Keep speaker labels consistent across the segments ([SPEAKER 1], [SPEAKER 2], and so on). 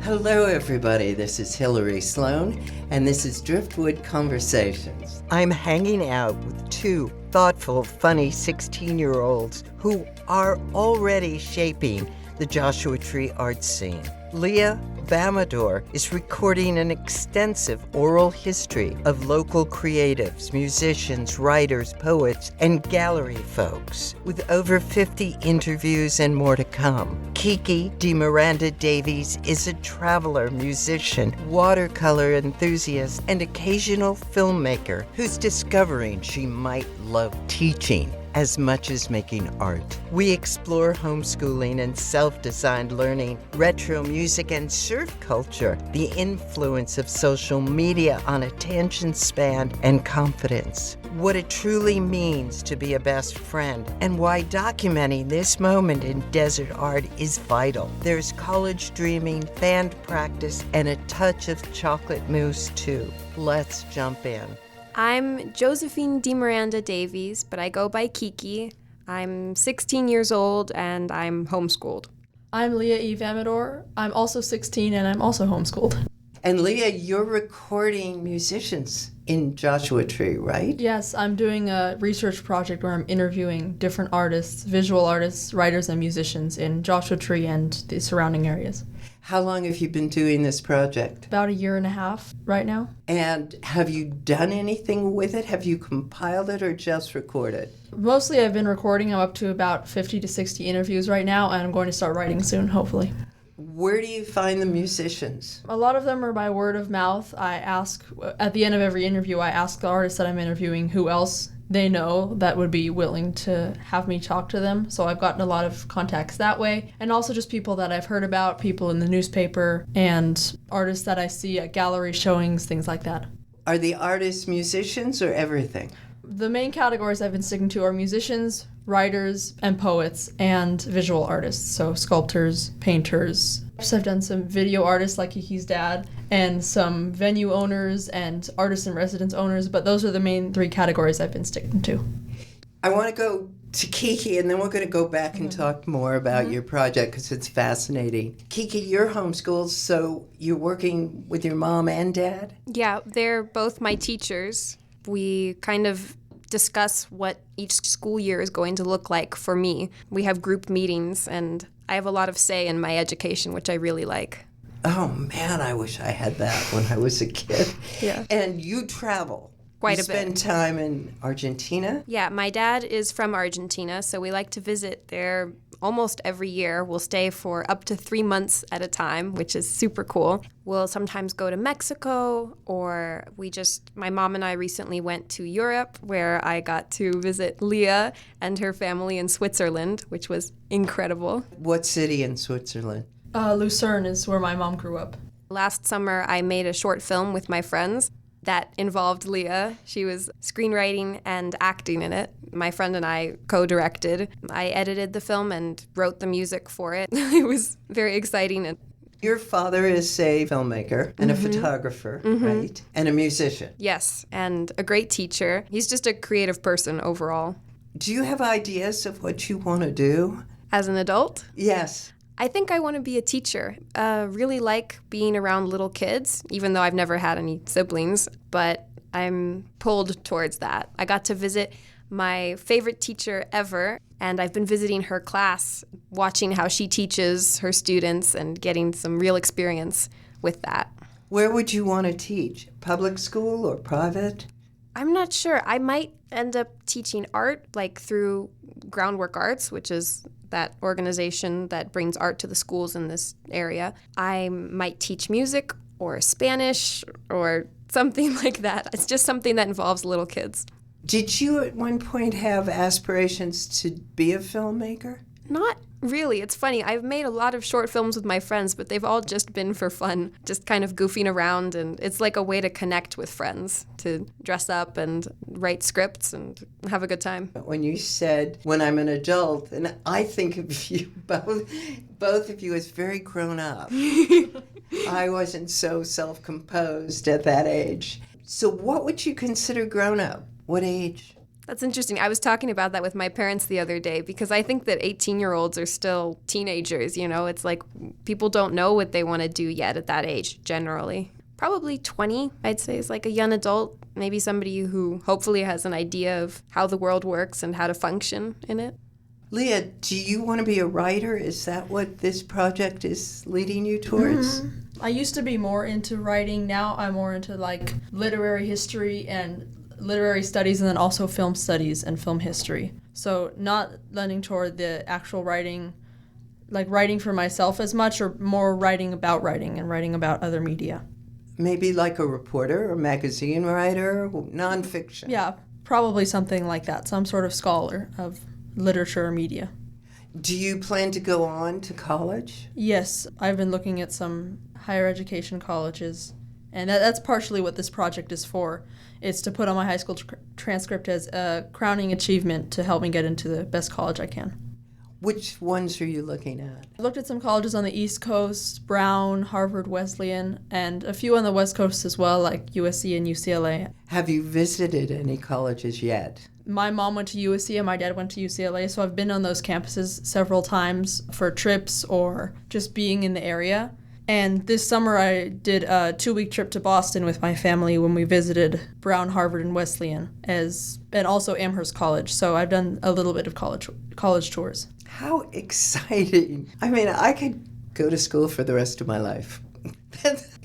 [SPEAKER 1] Hello, everybody. This is Hillary Sloan, and this is Driftwood Conversations. I'm hanging out with two thoughtful, funny 16-year-olds who are already shaping the Joshua Tree art scene. Lia Vamador is recording an extensive oral history of local creatives, musicians, writers, poets, and gallery folks, with over 50 interviews and more to come. Kiki Davies is a traveler, musician, watercolor enthusiast, and occasional filmmaker who's discovering she might love teaching as much as making art. We explore homeschooling and self-designed learning, retro music and surf culture, the influence of social media on attention span and confidence, what it truly means to be a best friend, and why documenting this moment in desert art is vital. There's college dreaming, band practice, and a touch of chocolate mousse too. Let's jump in.
[SPEAKER 2] I'm Josephine DeMiranda Davies, but I go by Kiki. I'm 16 years old and I'm homeschooled.
[SPEAKER 3] I'm Lia E. Vamador. I'm also 16 and I'm also homeschooled.
[SPEAKER 1] And Lia, you're recording musicians in Joshua Tree, right?
[SPEAKER 3] Yes, I'm doing a research project where I'm interviewing different artists, visual artists, writers, and musicians in Joshua Tree and the surrounding areas.
[SPEAKER 1] How long have you been doing this project?
[SPEAKER 3] About a year and a half right now.
[SPEAKER 1] And have you done anything with it? Have you compiled it or just recorded?
[SPEAKER 3] Mostly I've been recording. I'm up to about 50 to 60 interviews right now, and I'm going to start writing soon, hopefully.
[SPEAKER 1] Where do you find the musicians?
[SPEAKER 3] A lot of them are by word of mouth. At the end of every interview, I ask the artist that I'm interviewing who else they know that would be willing to have me talk to them. So I've gotten a lot of contacts that way. And also just people that I've heard about, people in the newspaper, and artists that I see at gallery showings, things like that.
[SPEAKER 1] Are the artists musicians or everything?
[SPEAKER 3] The main categories I've been sticking to are musicians, writers, and poets, and visual artists, so sculptors, painters. So I've done some video artists like Kiki's dad, and some venue owners and artists in residence owners, but those are the main three categories I've been sticking to.
[SPEAKER 1] I want to go to Kiki, and then we're going to go back and talk more about your project because it's fascinating. Kiki, you're homeschooled, so you're working with your mom and dad?
[SPEAKER 2] Yeah, they're both my teachers. We kind of discuss what each school year is going to look like for me. We have group meetings, and I have a lot of say in my education, which I really like.
[SPEAKER 1] Oh, man, I wish I had that when I was a kid.
[SPEAKER 2] Yeah.
[SPEAKER 1] And you travel.
[SPEAKER 2] Quite
[SPEAKER 1] you
[SPEAKER 2] a bit.
[SPEAKER 1] Spend time in Argentina?
[SPEAKER 2] Yeah, my dad is from Argentina, so we like to visit there almost every year. We'll stay for up to 3 months at a time, which is super cool. We'll sometimes go to Mexico, or my mom and I recently went to Europe, where I got to visit Lia and her family in Switzerland, which was incredible.
[SPEAKER 1] What city in Switzerland?
[SPEAKER 3] Lucerne is where my mom grew up.
[SPEAKER 2] Last summer, I made a short film with my friends that involved Lia. She was screenwriting and acting in it. My friend and I co-directed. I edited the film and wrote the music for it. It was very exciting.
[SPEAKER 1] Your father is a filmmaker and a photographer, right? And a musician.
[SPEAKER 2] Yes, and a great teacher. He's just a creative person overall.
[SPEAKER 1] Do you have ideas of what you want to do?
[SPEAKER 2] As an adult?
[SPEAKER 1] Yes.
[SPEAKER 2] I think I want to be a teacher. Really like being around little kids, even though I've never had any siblings, but I'm pulled towards that. I got to visit my favorite teacher ever, and I've been visiting her class, watching how she teaches her students and getting some real experience with that.
[SPEAKER 1] Where would you want to teach? Public school or private?
[SPEAKER 2] I'm not sure. I might end up teaching art, like through Groundwork Arts, which is that organization that brings art to the schools in this area. I might teach music or Spanish or something like that. It's just something that involves little kids.
[SPEAKER 1] Did you at one point have aspirations to be a filmmaker?
[SPEAKER 2] Not really. It's funny. I've made a lot of short films with my friends, but they've all just been for fun, just kind of goofing around. And it's like a way to connect with friends, to dress up and write scripts and have a good time.
[SPEAKER 1] When you said, when I'm an adult, and I think of you both of you as very grown up. I wasn't so self-composed at that age. So what would you consider grown up? What age?
[SPEAKER 2] That's interesting. I was talking about that with my parents the other day because I think that 18-year-olds are still teenagers, you know? It's like people don't know what they want to do yet at that age, generally. Probably 20, I'd say, is like a young adult, maybe somebody who hopefully has an idea of how the world works and how to function in it.
[SPEAKER 1] Lia, do you want to be a writer? Is that what this project is leading you towards?
[SPEAKER 3] I used to be more into writing. Now I'm more into like literary history and literary studies, and then also film studies and film history. So not leaning toward the actual writing, like writing for myself as much, or more writing about writing and writing about other media.
[SPEAKER 1] Maybe like a reporter or magazine writer, nonfiction.
[SPEAKER 3] Yeah, probably something like that. Some sort of scholar of literature or media.
[SPEAKER 1] Do you plan to go on to college?
[SPEAKER 3] Yes, I've been looking at some higher education colleges, and that's partially what this project is for. It's to put on my high school transcript as a crowning achievement to help me get into the best college I can.
[SPEAKER 1] Which ones are you looking at?
[SPEAKER 3] I looked at some colleges on the East Coast, Brown, Harvard, Wesleyan, and a few on the West Coast as well, like USC and UCLA.
[SPEAKER 1] Have you visited any colleges yet?
[SPEAKER 3] My mom went to USC and my dad went to UCLA, so I've been on those campuses several times for trips or just being in the area. And this summer I did a 2-week trip to Boston with my family when we visited Brown, Harvard, and Wesleyan, and also Amherst College. So I've done a little bit of college tours.
[SPEAKER 1] How exciting. I mean, I could go to school for the rest of my life.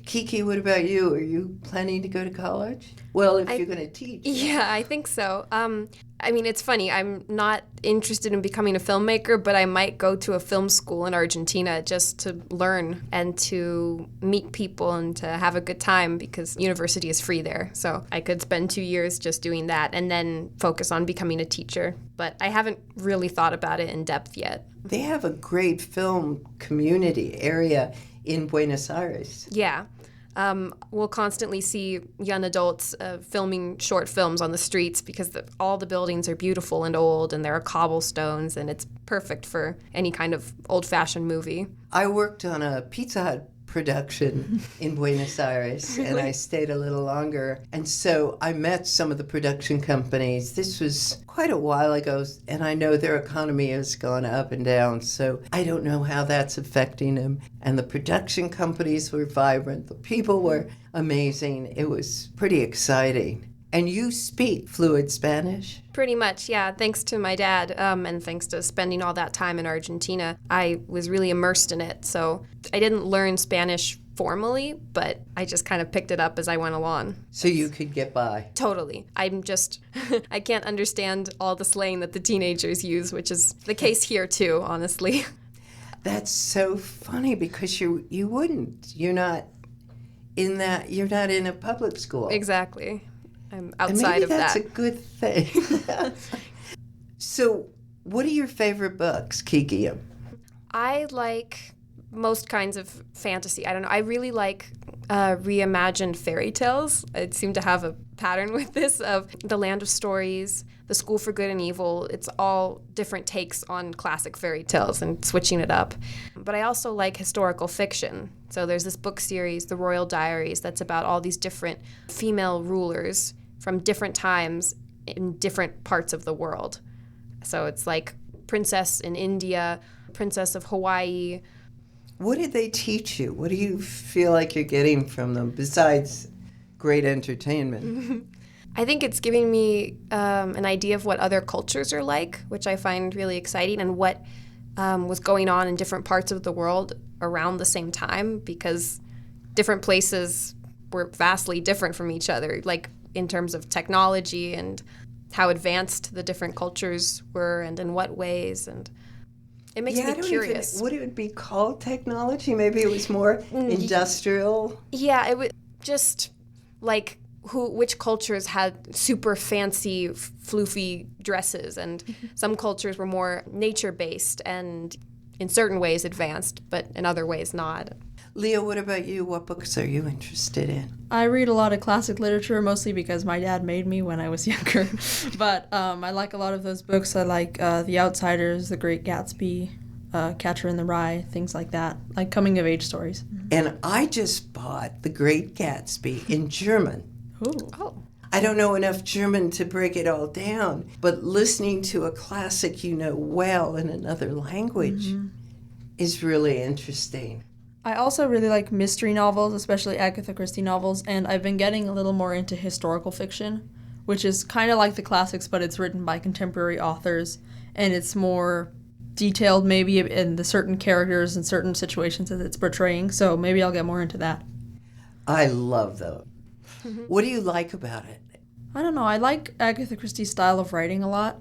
[SPEAKER 1] Kiki, what about you? Are you planning to go to college? Well, if you're going to teach.
[SPEAKER 2] Yeah, I think so. I mean, it's funny. I'm not interested in becoming a filmmaker, but I might go to a film school in Argentina just to learn and to meet people and to have a good time because university is free there. So I could spend 2 years just doing that and then focus on becoming a teacher. But I haven't really thought about it in depth yet.
[SPEAKER 1] They have a great film community area in Buenos Aires.
[SPEAKER 2] Yeah. We'll constantly see young adults filming short films on the streets because all the buildings are beautiful and old and there are cobblestones and it's perfect for any kind of old-fashioned movie.
[SPEAKER 1] I worked on a Pizza Hut production in Buenos Aires, and I stayed a little longer. And so I met some of the production companies. This was quite a while ago, and I know their economy has gone up and down, so I don't know how that's affecting them. And the production companies were vibrant. The people were amazing. It was pretty exciting. And you speak fluent Spanish?
[SPEAKER 2] Pretty much, yeah. Thanks to my dad and thanks to spending all that time in Argentina, I was really immersed in it. So I didn't learn Spanish formally, but I just kind of picked it up as I went along.
[SPEAKER 1] So you could get by?
[SPEAKER 2] Totally. I'm just, I can't understand all the slang that the teenagers use, which is the case here too, honestly.
[SPEAKER 1] That's so funny because you wouldn't. You're not in a public school.
[SPEAKER 2] Exactly. I'm outside of that.
[SPEAKER 1] Maybe that's a good thing. So, what are your favorite books, Kiki?
[SPEAKER 2] I like most kinds of fantasy. I don't know. I really like reimagined fairy tales. I seem to have a pattern with this of The Land of Stories, The School for Good and Evil. It's all different takes on classic fairy tales and switching it up. But I also like historical fiction. So there's this book series, The Royal Diaries, that's about all these different female rulers from different times in different parts of the world. So it's like princess in India, princess of Hawaii.
[SPEAKER 1] What did they teach you? What do you feel like you're getting from them besides great entertainment?
[SPEAKER 2] I think it's giving me an idea of what other cultures are like, which I find really exciting, and what was going on in different parts of the world around the same time, because different places were vastly different from each other, like in terms of technology and how advanced the different cultures were and in what ways. And it makes me curious.
[SPEAKER 1] Would it be called technology? Maybe it was more industrial?
[SPEAKER 2] Yeah, it was just like which cultures had super fancy, floofy dresses, and some cultures were more nature-based and in certain ways advanced, but in other ways not.
[SPEAKER 1] Lia, what about you? What books are you interested in?
[SPEAKER 3] I read a lot of classic literature, mostly because my dad made me when I was younger. But I like a lot of those books. I like The Outsiders, The Great Gatsby, Catcher in the Rye, things like that, like coming-of-age stories.
[SPEAKER 1] And I just bought The Great Gatsby in German.
[SPEAKER 3] Ooh.
[SPEAKER 2] Oh.
[SPEAKER 1] I don't know enough German to break it all down, but listening to a classic you know well in another language is really interesting.
[SPEAKER 3] I also really like mystery novels, especially Agatha Christie novels, and I've been getting a little more into historical fiction, which is kind of like the classics, but it's written by contemporary authors, and it's more detailed maybe in the certain characters and certain situations that it's portraying, so maybe I'll get more into that.
[SPEAKER 1] I love those. What do you like about it?
[SPEAKER 3] I don't know, I like Agatha Christie's style of writing a lot.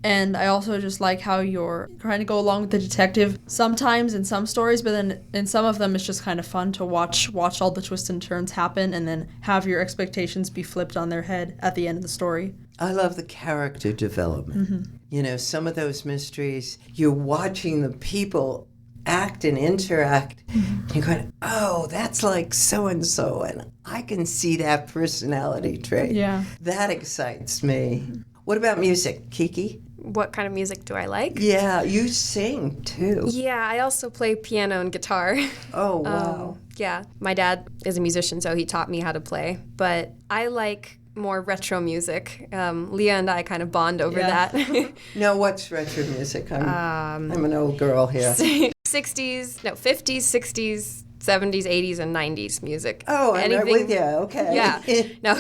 [SPEAKER 3] And I also just like how you're trying to go along with the detective sometimes in some stories, but then in some of them it's just kind of fun to watch all the twists and turns happen and then have your expectations be flipped on their head at the end of the story.
[SPEAKER 1] I love the character development. You know, some of those mysteries, you're watching the people act and interact, and you're going, oh, that's like so-and-so, and I can see that personality trait.
[SPEAKER 3] Yeah.
[SPEAKER 1] That excites me. What about music, Kiki?
[SPEAKER 2] What kind of music do I like?
[SPEAKER 1] Yeah, you sing too.
[SPEAKER 2] Yeah, I also play piano and guitar.
[SPEAKER 1] Oh, wow.
[SPEAKER 2] Yeah, my dad is a musician, so he taught me how to play. But I like more retro music. Lia and I kind of bond over that.
[SPEAKER 1] Now, what's retro music? I'm an old girl here.
[SPEAKER 2] 50s, 60s, 70s, 80s, and 90s music.
[SPEAKER 1] Oh, I'm right with you. Okay.
[SPEAKER 2] Yeah. No,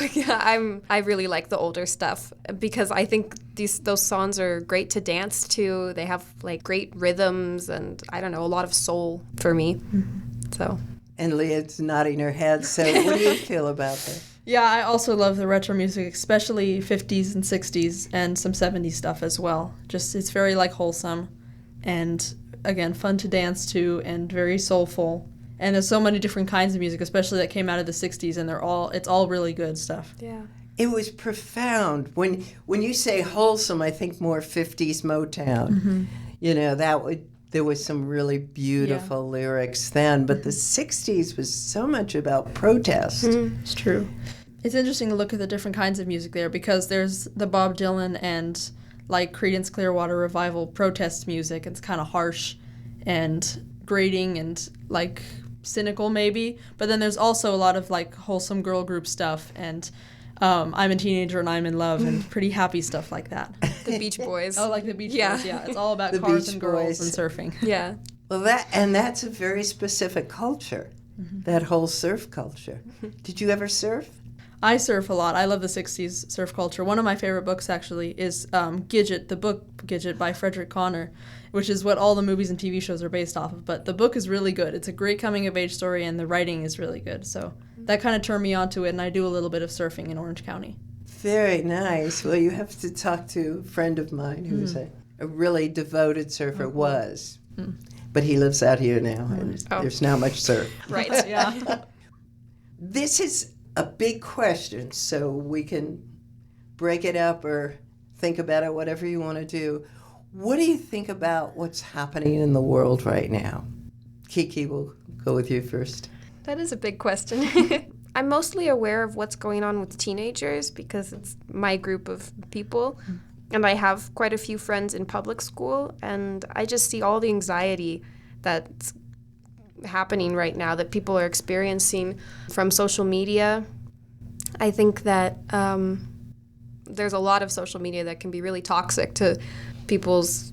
[SPEAKER 2] I really like the older stuff because I think those songs are great to dance to. They have like great rhythms and I don't know, a lot of soul for me. So.
[SPEAKER 1] And Leah's nodding her head. So what do you feel about that?
[SPEAKER 3] Yeah, I also love the retro music, especially 50s and 60s and some 70s stuff as well. Just it's very like wholesome and again fun to dance to and very soulful. And there's so many different kinds of music, especially that came out of the 60s, and it's all really good stuff.
[SPEAKER 2] Yeah.
[SPEAKER 1] It was profound. When you say wholesome, I think more 50s Motown. You know, there was some really beautiful lyrics then, but the 60s was so much about protest.
[SPEAKER 3] It's true. It's interesting to look at the different kinds of music there because there's the Bob Dylan and like Creedence Clearwater Revival protest music. It's kind of harsh and grating and like cynical maybe, but then there's also a lot of like wholesome girl group stuff and I'm a Teenager and I'm in Love and pretty happy stuff like that.
[SPEAKER 2] The Beach Boys.
[SPEAKER 3] Oh, like the Beach Boys, yeah. It's all about
[SPEAKER 1] The
[SPEAKER 3] cars
[SPEAKER 1] Beach
[SPEAKER 3] and girls
[SPEAKER 1] Boys.
[SPEAKER 3] and surfing.
[SPEAKER 2] Yeah.
[SPEAKER 1] Well, that's a very specific culture, that whole surf culture. Did you ever surf?
[SPEAKER 3] I surf a lot. I love the 60s surf culture. One of my favorite books, actually, is Gidget, the book Gidget by Frederick Connor, which is what all the movies and TV shows are based off of. But the book is really good. It's a great coming-of-age story, and the writing is really good. So that kind of turned me onto it, and I do a little bit of surfing in Orange County.
[SPEAKER 1] Very nice. Well, you have to talk to a friend of mine who's a really devoted surfer, was. But he lives out here now, and there's not much surf.
[SPEAKER 2] Right.
[SPEAKER 3] Yeah.
[SPEAKER 1] This is a big question, so we can break it up or think about it, whatever you want to do. What do you think about what's happening in the world right now? Kiki, we'll go with you first.
[SPEAKER 2] That is a big question. I'm mostly aware of what's going on with teenagers because it's my group of people. And I have quite a few friends in public school, and I just see all the anxiety that's happening right now that people are experiencing from social media. I think that there's a lot of social media that can be really toxic to people's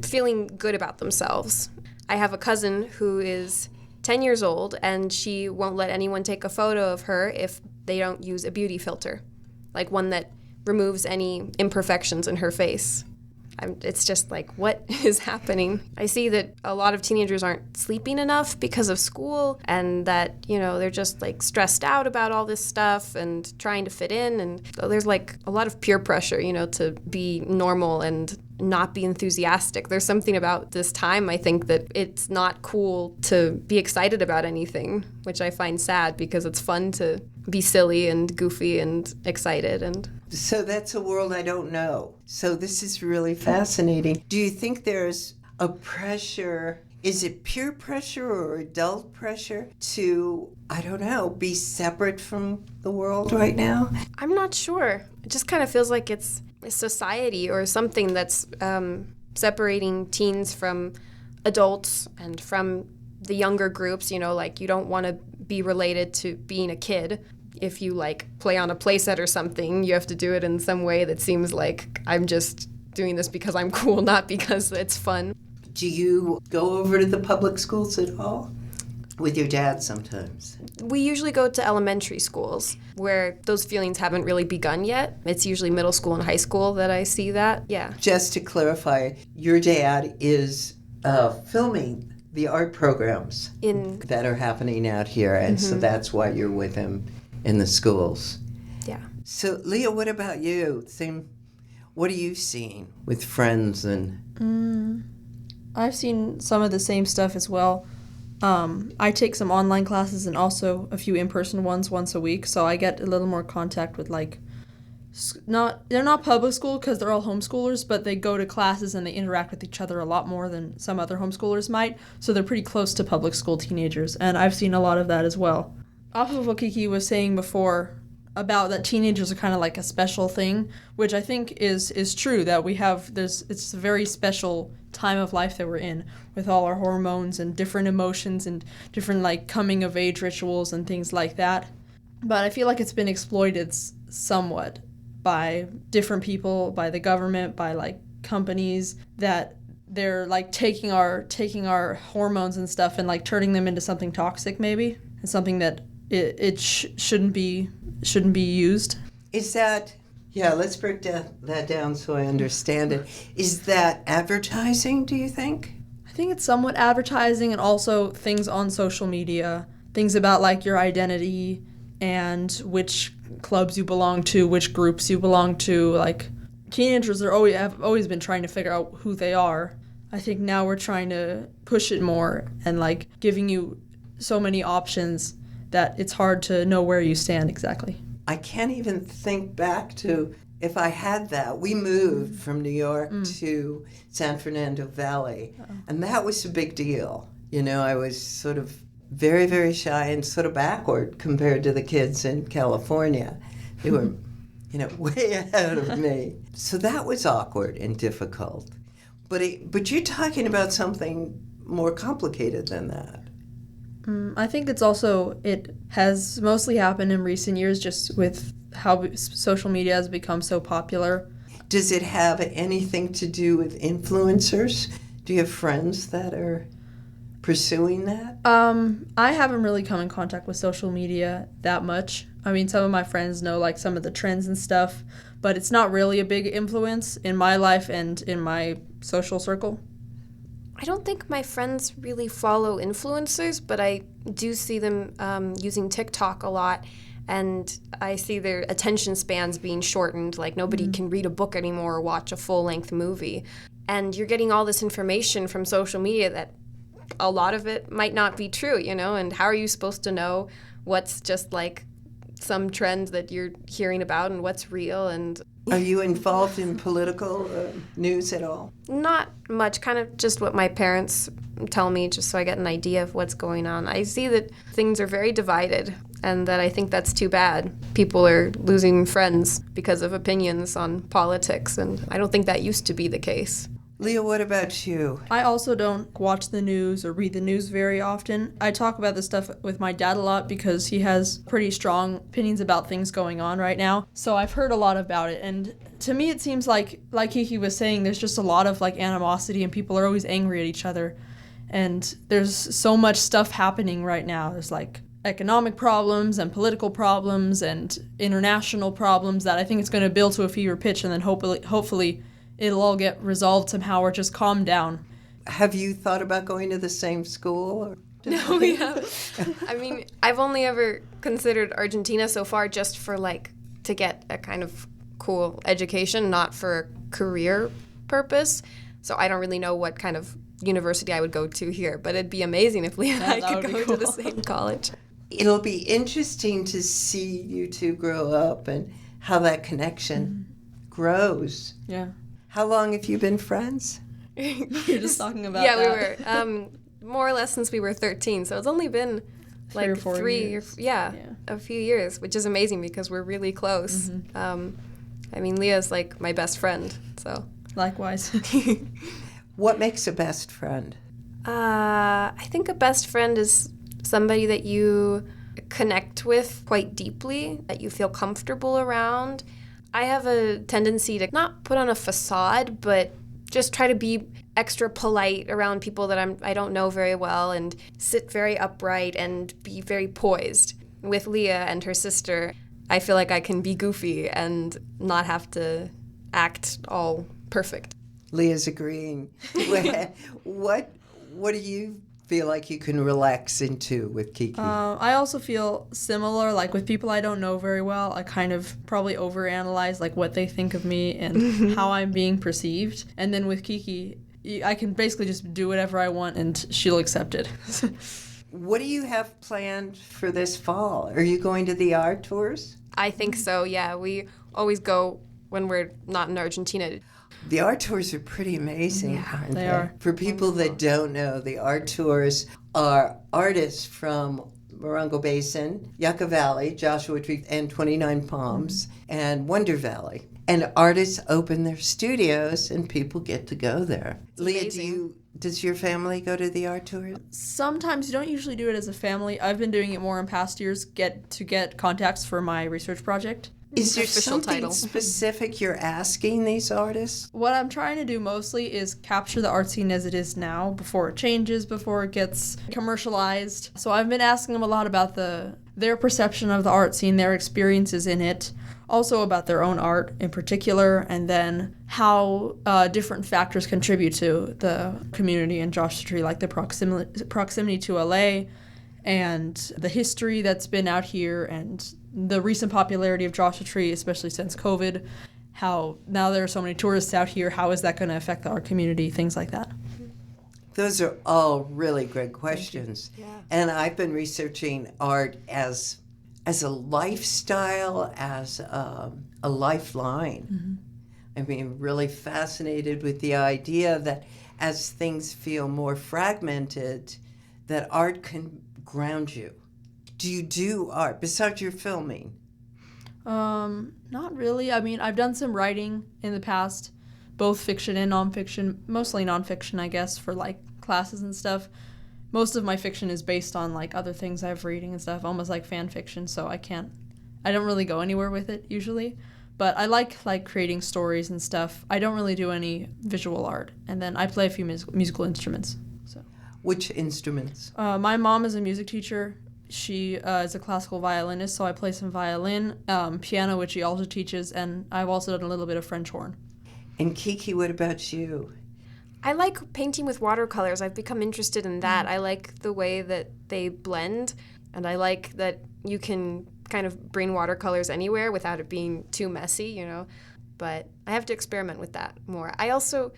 [SPEAKER 2] feeling good about themselves. I have a cousin who is 10 years old, and she won't let anyone take a photo of her if they don't use a beauty filter, like one that removes any imperfections in her face. It's just like, what is happening? I see that a lot of teenagers aren't sleeping enough because of school, and that, you know, they're just like stressed out about all this stuff and trying to fit in. And there's like a lot of peer pressure, you know, to be normal and not be enthusiastic. There's something about this time, I think, that it's not cool to be excited about anything, which I find sad because it's fun to be silly and goofy and excited. And
[SPEAKER 1] So that's a world I don't know. So this is really fascinating. Do you think there's a pressure, is it peer pressure or adult pressure to, I don't know, be separate from the world right now?
[SPEAKER 2] I'm not sure. It just kind of feels like it's a society or something that's separating teens from adults and from the younger groups, you know, like you don't want to be related to being a kid. if you like play on a playset or something, you have to do it in some way that seems like I'm just doing this because I'm cool, not because it's fun.
[SPEAKER 1] Do you go over to the public schools at all? With your dad sometimes?
[SPEAKER 2] We usually go to elementary schools where those feelings haven't really begun yet. It's usually middle school and high school that I see that, yeah.
[SPEAKER 1] Just to clarify, your dad is filming the art programs that are happening out here, and so that's why you're with him in the schools.
[SPEAKER 2] Yeah.
[SPEAKER 1] So, Lia, what about you? What are you seeing with friends and...
[SPEAKER 3] I've seen some of the same stuff as well. I take some online classes and also a few in-person ones once a week, so I get a little more contact with, like, they're not public school because they're all homeschoolers, but they go to classes and they interact with each other a lot more than some other homeschoolers might, so they're pretty close to public school teenagers, and I've seen a lot of that as well. Off of what Kiki was saying before about that teenagers are kind of like a special thing, which I think is true, that it's a very special time of life that we're in with all our hormones and different emotions and different like coming of age rituals and things like that. But I feel like it's been exploited somewhat by different people, by the government, by like companies, that they're like taking our hormones and stuff and like turning them into something toxic maybe, and something that it shouldn't be used.
[SPEAKER 1] Is that, let's break that down so I understand it. Is that advertising, do you think?
[SPEAKER 3] I think it's somewhat advertising, and also things on social media, things about like your identity and which clubs you belong to, which groups you belong to. Like, teenagers have always been trying to figure out who they are. I think now we're trying to push it more and like giving you so many options that it's hard to know where you stand exactly.
[SPEAKER 1] I can't even think back to if I had that. We moved from New York to San Fernando Valley, and that was a big deal. You know, I was sort of very, very shy and sort of backward compared to the kids in California. They were, way ahead of me. So that was awkward and difficult. But you're talking about something more complicated than that.
[SPEAKER 3] I think it has mostly happened in recent years just with how social media has become so popular.
[SPEAKER 1] Does it have anything to do with influencers? Do you have friends that are pursuing that?
[SPEAKER 3] I haven't really come in contact with social media that much. I mean, some of my friends know like some of the trends and stuff, but it's not really a big influence in my life and in my social circle.
[SPEAKER 2] I don't think my friends really follow influencers, but I do see them using TikTok a lot, and I see their attention spans being shortened. Like, nobody can read a book anymore or watch a full-length movie. And you're getting all this information from social media that a lot of it might not be true, and how are you supposed to know what's just like some trend that you're hearing about and what's real? And
[SPEAKER 1] are you involved in political news at all?
[SPEAKER 2] Not much, kind of just what my parents tell me, just so I get an idea of what's going on. I see that things are very divided, and that I think that's too bad. People are losing friends because of opinions on politics, and I don't think that used to be the case.
[SPEAKER 1] Lia, what about you?
[SPEAKER 3] I also don't watch the news or read the news very often. I talk about this stuff with my dad a lot because he has pretty strong opinions about things going on right now. So I've heard a lot about it. And to me, it seems like Kiki was saying, there's just a lot of like animosity and people are always angry at each other. And there's so much stuff happening right now. There's like economic problems and political problems and international problems that I think it's going to build to a fever pitch, and then hopefully it'll all get resolved somehow or just calm down.
[SPEAKER 1] Have you thought about going to the same school? Or
[SPEAKER 2] No, we haven't. I mean, I've only ever considered Argentina so far just for to get a kind of cool education, not for a career purpose. So I don't really know what kind of university I would go to here, but it'd be amazing if Lia and I could go to the same college.
[SPEAKER 1] It'll be interesting to see you two grow up and how that connection grows.
[SPEAKER 3] Yeah.
[SPEAKER 1] How long have you been friends?
[SPEAKER 3] You're just talking about
[SPEAKER 2] that.
[SPEAKER 3] Yeah,
[SPEAKER 2] we were more or less since we were 13. So it's only been like 3 years. A few years, which is amazing because we're really close. Mm-hmm. I mean, Lia's like my best friend, so.
[SPEAKER 3] Likewise.
[SPEAKER 1] What makes a best friend?
[SPEAKER 2] I think a best friend is somebody that you connect with quite deeply, that you feel comfortable around. I have a tendency to not put on a facade, but just try to be extra polite around people that I don't know very well, and sit very upright and be very poised. With Lia and her sister, I feel like I can be goofy and not have to act all perfect.
[SPEAKER 1] Leah's agreeing. What do you feel like you can relax into with Kiki?
[SPEAKER 3] I also feel similar, like with people I don't know very well, I kind of probably overanalyze like what they think of me and how I'm being perceived. And then with Kiki, I can basically just do whatever I want and she'll accept it.
[SPEAKER 1] What do you have planned for this fall? Are you going to the art tours?
[SPEAKER 2] I think so, yeah. We always go when we're not in Argentina.
[SPEAKER 1] The art tours are pretty amazing, aren't they?
[SPEAKER 3] They are.
[SPEAKER 1] For people that don't know, the art tours are artists from Morongo Basin, Yucca Valley, Joshua Tree, and 29 Palms, and Wonder Valley. And artists open their studios, and people get to go there. Leah, does your family go to the art tours?
[SPEAKER 3] Sometimes. You don't usually do it as a family. I've been doing it more in past years to get contacts for my research project.
[SPEAKER 1] Is there
[SPEAKER 2] Official
[SPEAKER 1] something
[SPEAKER 2] title.
[SPEAKER 1] specific you're asking these artists?
[SPEAKER 3] What I'm trying to do mostly is capture the art scene as it is now, before it changes, before it gets commercialized. So I've been asking them a lot about their perception of the art scene, their experiences in it, also about their own art in particular, and then how different factors contribute to the community in Joshua Tree, like the proximity to LA and the history that's been out here and the recent popularity of Joshua Tree, especially since COVID, how now there are so many tourists out here, how is that going to affect the art community, things like that.
[SPEAKER 1] Those are all really great questions.
[SPEAKER 2] Yeah.
[SPEAKER 1] And I've been researching art as a lifestyle, as a lifeline.
[SPEAKER 3] Mm-hmm.
[SPEAKER 1] I mean, really fascinated with the idea that as things feel more fragmented, that art can ground you. Do you do art besides your filming?
[SPEAKER 3] Not really. I mean, I've done some writing in the past, both fiction and nonfiction, mostly nonfiction, I guess, for like classes and stuff. Most of my fiction is based on like other things I've reading and stuff, almost like fan fiction, so I don't really go anywhere with it usually. But I like creating stories and stuff. I don't really do any visual art. And then I play a few musical instruments. So.
[SPEAKER 1] Which instruments?
[SPEAKER 3] My mom is a music teacher. She is a classical violinist, so I play some violin, piano, which she also teaches, and I've also done a little bit of French horn.
[SPEAKER 1] And Kiki, what about you?
[SPEAKER 2] I like painting with watercolors. I've become interested in that. I like the way that they blend, and I like that you can kind of bring watercolors anywhere without it being too messy, you know. But I have to experiment with that more. I also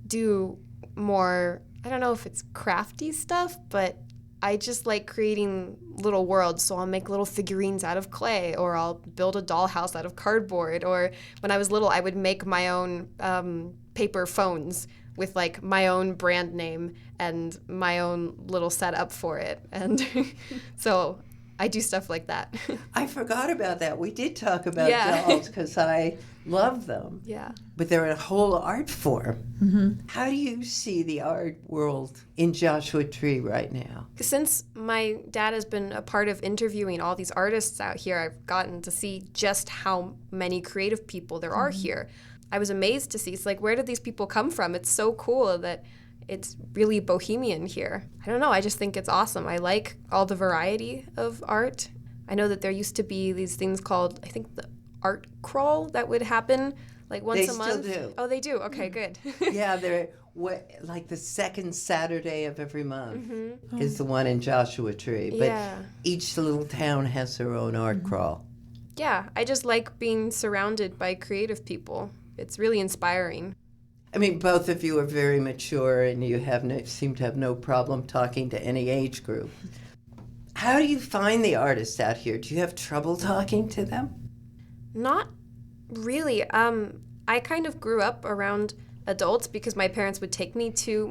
[SPEAKER 2] do more, I don't know if it's crafty stuff, but I just like creating little worlds. So I'll make little figurines out of clay, or I'll build a dollhouse out of cardboard. Or when I was little, I would make my own paper phones with like my own brand name and my own little setup for it. And so I do stuff like that.
[SPEAKER 1] I forgot about that. We did talk about
[SPEAKER 2] Yeah.
[SPEAKER 1] dolls because I love them.
[SPEAKER 2] Yeah.
[SPEAKER 1] But they're a whole art form.
[SPEAKER 3] Mm-hmm.
[SPEAKER 1] How do you see the art world in Joshua Tree right now?
[SPEAKER 2] Since my dad has been a part of interviewing all these artists out here, I've gotten to see just how many creative people there are here. I was amazed to see. It's like, where did these people come from? It's so cool that it's really bohemian here. I don't know. I just think it's awesome. I like all the variety of art. I know that there used to be these things called, I think, the art crawl that would happen like once a month.
[SPEAKER 1] They still do.
[SPEAKER 2] Oh, they do? Okay, good.
[SPEAKER 1] Yeah, they're like the second Saturday of every month is the one in Joshua Tree. But
[SPEAKER 2] Yeah.
[SPEAKER 1] each little town has their own art crawl.
[SPEAKER 2] Yeah, I just like being surrounded by creative people. It's really inspiring.
[SPEAKER 1] I mean, both of you are very mature, and you seem to have no problem talking to any age group. How do you find the artists out here? Do you have trouble talking to them?
[SPEAKER 2] Not really. I kind of grew up around adults because my parents would take me to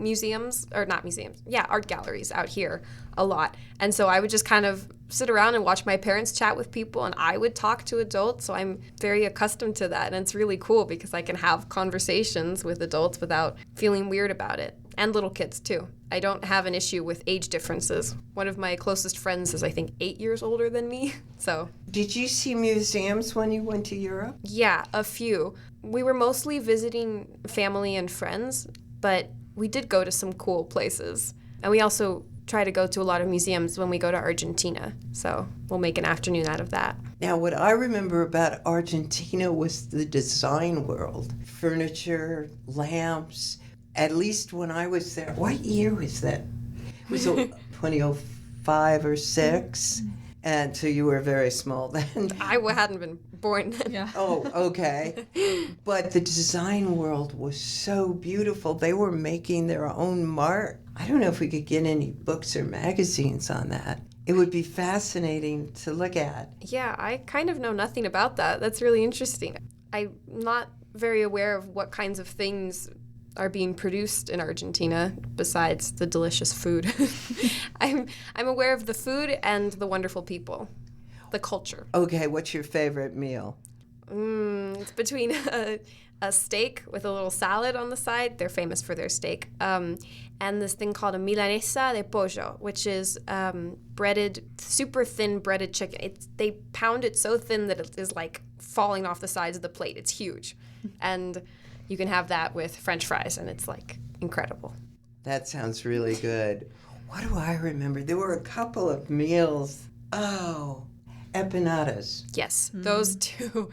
[SPEAKER 2] art galleries out here a lot. And so I would just kind of sit around and watch my parents chat with people, and I would talk to adults. So I'm very accustomed to that, and it's really cool because I can have conversations with adults without feeling weird about it. and little kids too. I don't have an issue with age differences. One of my closest friends is, I think, 8 years older than me. So,
[SPEAKER 1] Did you see museums when you went to Europe?
[SPEAKER 2] yeah, a few. We were mostly visiting family and friends, but we did go to some cool places. And we also try to go to a lot of museums when we go to Argentina. So we'll make an afternoon out of that.
[SPEAKER 1] Now, what I remember about Argentina was the design world. Furniture, lamps. At least when I was there. What year was that? It was 2005 or 6. And so you were very small then.
[SPEAKER 2] I hadn't been born then.
[SPEAKER 3] Yeah.
[SPEAKER 1] Oh, okay. But the design world was so beautiful. They were making their own mark. I don't know if we could get any books or magazines on that. It would be fascinating to look at.
[SPEAKER 2] Yeah, I kind of know nothing about that. That's really interesting. I'm not very aware of what kinds of things are being produced in Argentina besides the delicious food. I'm aware of the food and the wonderful people, the culture.
[SPEAKER 1] Okay, what's your favorite meal?
[SPEAKER 2] It's between a steak with a little salad on the side. They're famous for their steak. And this thing called a milanesa de pollo, which is breaded, super thin breaded chicken. They pound it so thin that it is like falling off the sides of the plate. It's huge. And you can have that with French fries, and it's like incredible.
[SPEAKER 1] That sounds really good. What do I remember? There were a couple of meals. Oh, empanadas.
[SPEAKER 2] Yes, those two.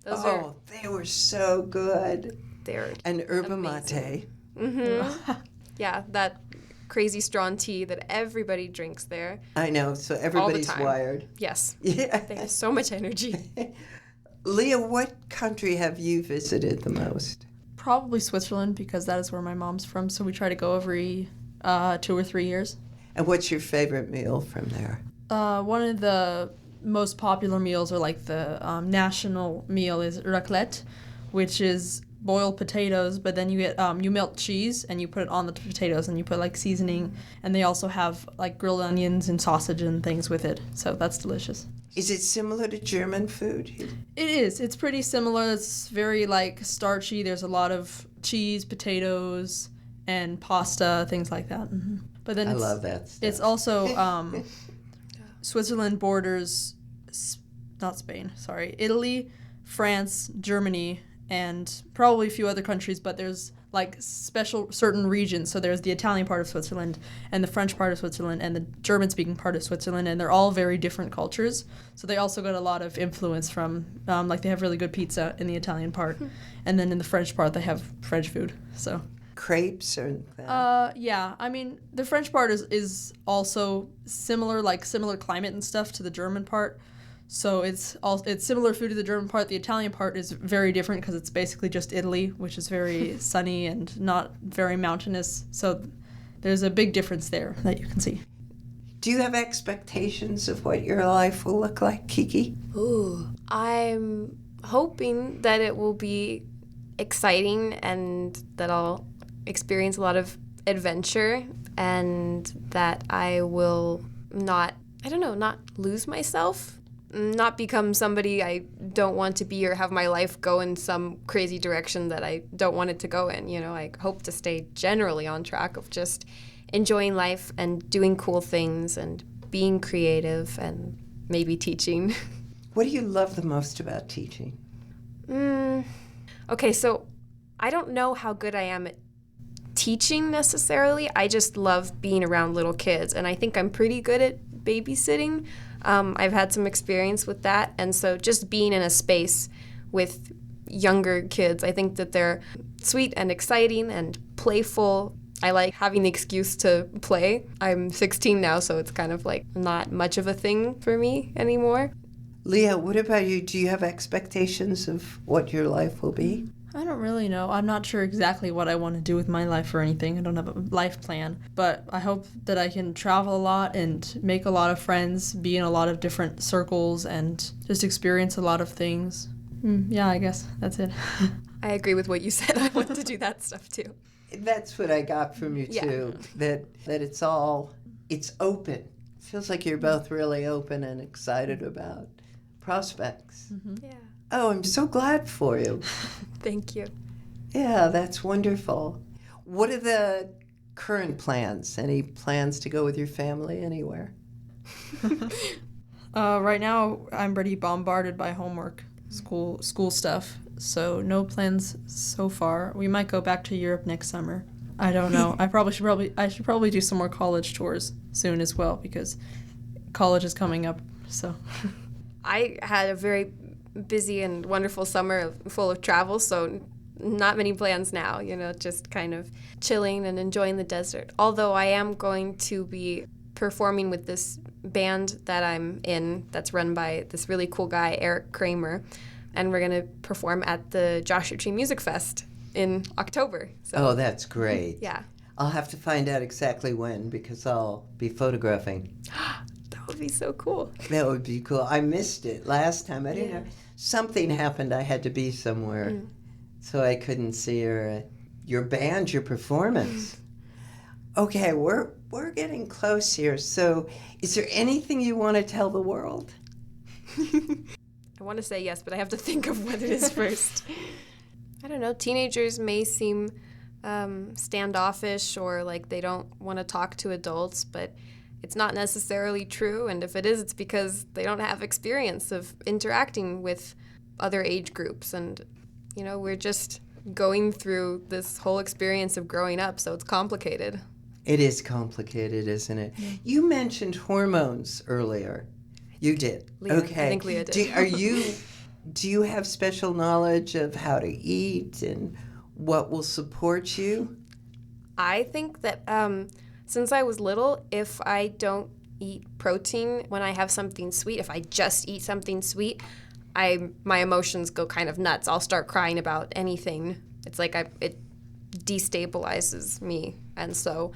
[SPEAKER 2] Those
[SPEAKER 1] they were so good.
[SPEAKER 2] They're
[SPEAKER 1] And yerba mate.
[SPEAKER 2] Mm-hmm. Yeah, that crazy strong tea that everybody drinks there.
[SPEAKER 1] I know, so everybody's
[SPEAKER 2] time.
[SPEAKER 1] wired.
[SPEAKER 2] Yes.
[SPEAKER 1] Yeah.
[SPEAKER 2] They have so much energy.
[SPEAKER 1] Lia, what country have you visited the most?
[SPEAKER 3] Probably Switzerland, because that is where my mom's from, so we try to go every 2 or 3 years.
[SPEAKER 1] And what's your favorite meal from there?
[SPEAKER 3] One of the most popular meals, or like the national meal, is raclette, which is boiled potatoes, but then you get you melt cheese and you put it on the potatoes and you put like seasoning, and they also have like grilled onions and sausage and things with it, so that's delicious.
[SPEAKER 1] Is it similar to German food?
[SPEAKER 3] It is. It's pretty similar. It's very like starchy. There's a lot of cheese, potatoes, and pasta, things like that. Mm-hmm. But then
[SPEAKER 1] I love that stuff.
[SPEAKER 3] It's also Switzerland borders, not Spain, sorry, Italy, France, Germany, and probably a few other countries, but there's like special certain regions. So there's the Italian part of Switzerland and the French part of Switzerland and the German-speaking part of Switzerland, and they're all very different cultures. So they also got a lot of influence from, like they have really good pizza in the Italian part, and then in the French part they have French food. So
[SPEAKER 1] crepes or that?
[SPEAKER 3] yeah, I mean the French part is also similar, like similar climate and stuff to the German part. So it's similar food to the German part. The Italian part is very different because it's basically just Italy, which is very sunny and not very mountainous. So there's a big difference there that you can see.
[SPEAKER 1] Do you have expectations of what your life will look like, Kiki?
[SPEAKER 2] Ooh, I'm hoping that it will be exciting and that I'll experience a lot of adventure and that I will not lose myself. Not become somebody I don't want to be or have my life go in some crazy direction that I don't want it to go in. You know, I hope to stay generally on track of just enjoying life and doing cool things and being creative and maybe teaching.
[SPEAKER 1] What do you love the most about teaching?
[SPEAKER 2] Okay, so I don't know how good I am at teaching necessarily. I just love being around little kids, and I think I'm pretty good at babysitting. I've had some experience with that, and so just being in a space with younger kids, I think that they're sweet and exciting and playful. I like having the excuse to play. I'm 16 now, so it's kind of like not much of a thing for me anymore.
[SPEAKER 1] Lia, what about you? Do you have expectations of what your life will be?
[SPEAKER 3] I don't really know. I'm not sure exactly what I want to do with my life or anything. I don't have a life plan. But I hope that I can travel a lot and make a lot of friends, be in a lot of different circles, and just experience a lot of things. Yeah, I guess that's it.
[SPEAKER 2] I agree with what you said. I want to do that stuff too.
[SPEAKER 1] That's what I got from you too. Yeah. That it's open. It feels like you're both really open and excited about prospects.
[SPEAKER 3] Mm-hmm.
[SPEAKER 2] Yeah.
[SPEAKER 1] Oh, I'm so glad for you.
[SPEAKER 2] Thank you.
[SPEAKER 1] Yeah, that's wonderful. What are the current plans? Any plans to go with your family anywhere?
[SPEAKER 3] Right now, I'm pretty bombarded by homework, school stuff. So no plans so far. We might go back to Europe next summer. I don't know. I should probably do some more college tours soon as well because college is coming up. So
[SPEAKER 2] I had a very busy and wonderful summer full of travel, so not many plans now, just kind of chilling and enjoying the desert. Although I am going to be performing with this band that I'm in that's run by this really cool guy, Eric Kramer, and we're going to perform at the Joshua Tree Music Fest in October. So,
[SPEAKER 1] that's great.
[SPEAKER 2] Yeah.
[SPEAKER 1] I'll have to find out exactly when because I'll be photographing.
[SPEAKER 2] That would be so cool.
[SPEAKER 1] That would be cool. I missed it last time. I didn't know. Something happened. I had to be somewhere, so I couldn't see your band, your performance. Okay, we're getting close here. So is there anything you want to tell the world?
[SPEAKER 2] I want to say yes, but I have to think of what it is first. I don't know. Teenagers may seem standoffish or like they don't want to talk to adults, but it's not necessarily true. And if it is, it's because they don't have experience of interacting with other age groups. And, we're just going through this whole experience of growing up, so it's complicated.
[SPEAKER 1] It is complicated, isn't it? Mm-hmm. You mentioned hormones earlier. You did.
[SPEAKER 2] Lia,
[SPEAKER 1] okay.
[SPEAKER 2] I think Lia did.
[SPEAKER 1] Do you have special knowledge of how to eat and what will support you?
[SPEAKER 2] I think that since I was little, if I don't eat protein when I have something sweet, if I just eat something sweet, my emotions go kind of nuts. I'll start crying about anything. It's like it destabilizes me. And so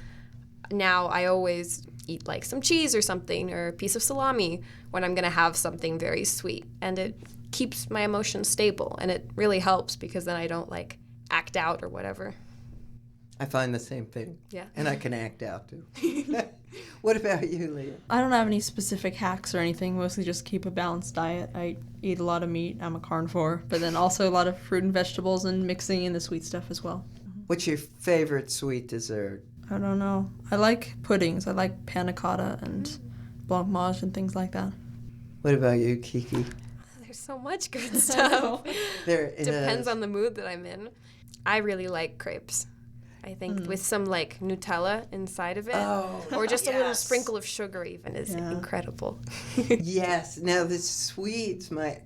[SPEAKER 2] now I always eat like some cheese or something or a piece of salami when I'm going to have something very sweet. And it keeps my emotions stable. And it really helps because then I don't like act out or whatever.
[SPEAKER 1] I find the same thing.
[SPEAKER 2] Yeah.
[SPEAKER 1] And I can act out too. What about you, Lia?
[SPEAKER 3] I don't have any specific hacks or anything, mostly just keep a balanced diet. I eat a lot of meat, I'm a carnivore, but then also a lot of fruit and vegetables and mixing in the sweet stuff as well.
[SPEAKER 1] What's your favorite sweet dessert?
[SPEAKER 3] I don't know. I like puddings. I like panna cotta and blancmange and things like that.
[SPEAKER 1] What about you, Kiki?
[SPEAKER 2] There's so much good stuff.
[SPEAKER 1] There
[SPEAKER 2] Depends on the mood that I'm in. I really like crepes. I think with some like Nutella inside of it, or just a little sprinkle of sugar even is incredible.
[SPEAKER 1] Yes. Now the sweets, my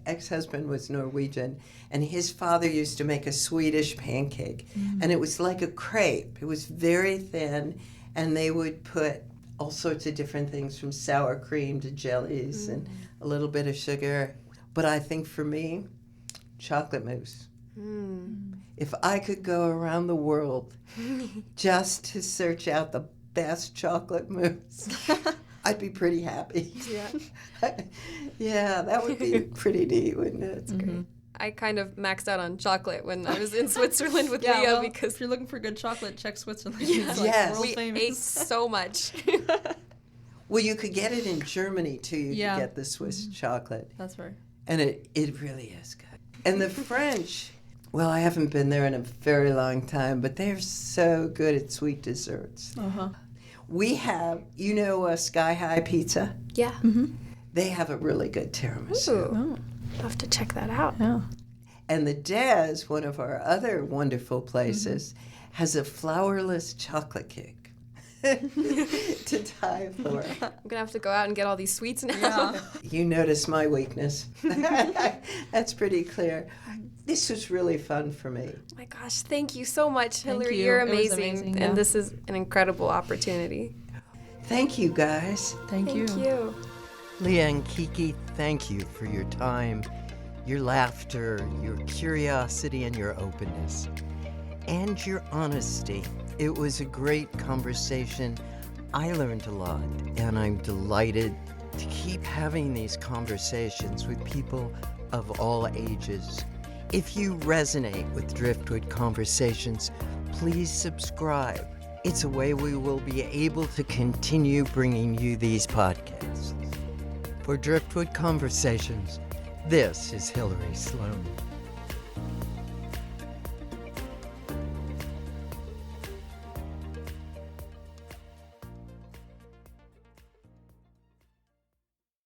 [SPEAKER 1] ex-husband was Norwegian, and his father used to make a Swedish pancake, and it was like a crepe. It was very thin, and they would put all sorts of different things from sour cream to jellies and a little bit of sugar. But I think for me, chocolate mousse. If I could go around the world just to search out the best chocolate mousse, I'd be pretty happy.
[SPEAKER 2] Yeah.
[SPEAKER 1] Yeah, that would be pretty neat, wouldn't it?
[SPEAKER 2] It's great. I kind of maxed out on chocolate when I was in Switzerland with Lia because
[SPEAKER 3] if you're looking for good chocolate, check Switzerland.
[SPEAKER 1] Yes.
[SPEAKER 3] Like world
[SPEAKER 2] we
[SPEAKER 3] famous.
[SPEAKER 2] ate so much.
[SPEAKER 1] Well, you could get it in Germany, too. You could get the Swiss chocolate.
[SPEAKER 3] That's right.
[SPEAKER 1] And it really is good. And the French, well, I haven't been there in a very long time, but they're so good at sweet desserts. We have, Sky High Pizza?
[SPEAKER 2] Yeah.
[SPEAKER 1] They have a really good tiramisu.
[SPEAKER 2] Ooh. I'll have to check that out.
[SPEAKER 3] Yeah.
[SPEAKER 1] And the Des, one of our other wonderful places, has a flourless chocolate cake to die for.
[SPEAKER 2] I'm going to have to go out and get all these sweets now.
[SPEAKER 3] Yeah.
[SPEAKER 1] You notice my weakness. That's pretty clear. This was really fun for me.
[SPEAKER 2] Oh my gosh, thank you so much, Hillary.
[SPEAKER 3] you.
[SPEAKER 2] You're
[SPEAKER 3] It was
[SPEAKER 2] amazing.
[SPEAKER 3] amazing,
[SPEAKER 2] And this is an incredible opportunity.
[SPEAKER 1] Thank you, guys.
[SPEAKER 3] Thank you.
[SPEAKER 2] Thank you.
[SPEAKER 1] Lia and Kiki, thank you for your time, your laughter, your curiosity, and your openness, and your honesty. It was a great conversation. I learned a lot, and I'm delighted to keep having these conversations with people of all ages. If you resonate with Driftwood Conversations, please subscribe. It's a way we will be able to continue bringing you these podcasts. For Driftwood Conversations, this is Hillary Sloan.